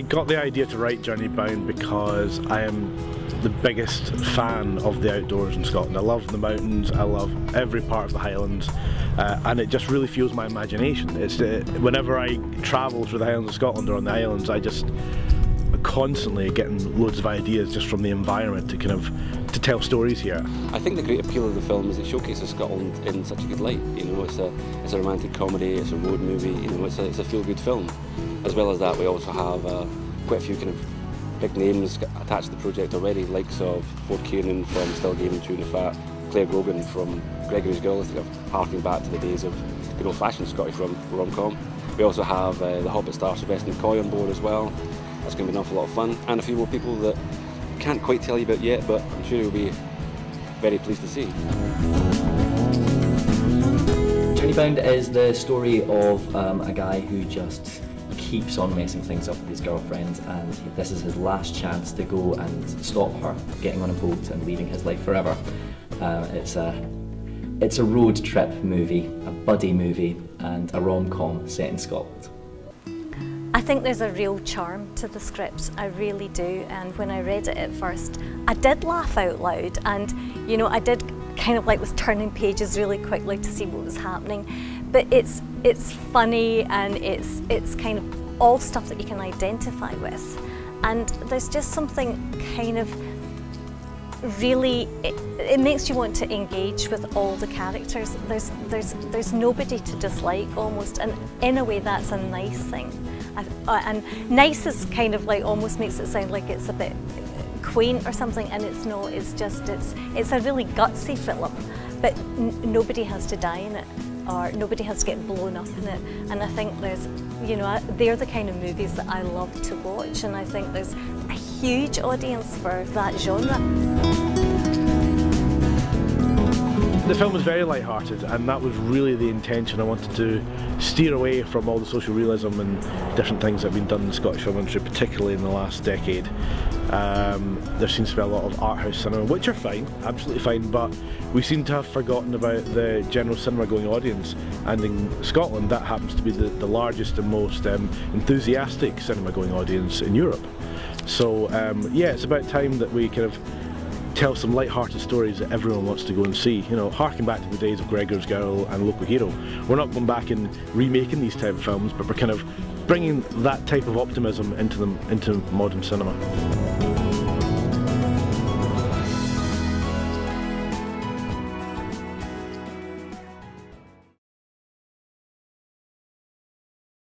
I got the idea to write Journey Bound because I am the biggest fan of the outdoors in Scotland. I love the mountains, I love every part of the Highlands, and it just really fuels my imagination. It's whenever I travel through the Highlands of Scotland or on the islands, I just constantly getting loads of ideas just from the environment to tell stories here. I think the great appeal of the film is it showcases Scotland in such a good light. You know, it's a romantic comedy, it's a road movie, you know, it's a feel-good film. As well as that, we also have quite a few kind of big names attached to the project already, likes of Ford Kiernan from Still Gaming Chewing the Fat, Clare Grogan from Gregory's Girl, kind of harking back to the days of good old-fashioned Scottish rom-com. We also have the Hobbit star Sylvester McCoy on board as well. That's going to be an awful lot of fun, and a few more people that can't quite tell you about yet, but I'm sure you'll be very pleased to see. Journey Bound is the story of a guy who just keeps on messing things up with his girlfriend, and this is his last chance to go and stop her getting on a boat and leaving his life forever. It's a road trip movie, a buddy movie, and a rom-com set in Scotland. I think there's a real charm to the script, I really do, and when I read it at first I did laugh out loud, and you know, I did kind of was turning pages really quickly to see what was happening, but it's funny, and it's kind of all stuff that you can identify with, and there's just something kind of really, it makes you want to engage with all the characters. There's nobody to dislike almost, and in a way that's a nice thing. And nice is kind of almost makes it sound like it's a bit quaint or something, and it's not. It's just it's a really gutsy film, but nobody has to die in it, or nobody has to get blown up in it. And I think there's, you know, they're the kind of movies that I love to watch, and I think there's a huge audience for that genre. The film was very light-hearted, and that was really the intention. I wanted to steer away from all the social realism and different things that have been done in the Scottish film industry, particularly in the last decade. There seems to be a lot of art house cinema, which are fine, absolutely fine, but we seem to have forgotten about the general cinema-going audience, and in Scotland that happens to be the largest and most enthusiastic cinema-going audience in Europe. So yeah, it's about time that we kind of tell some light-hearted stories that everyone wants to go and see. You know, harking back to the days of Gregory's Girl and Local Hero. We're not going back and remaking these type of films, but we're kind of bringing that type of optimism into modern cinema.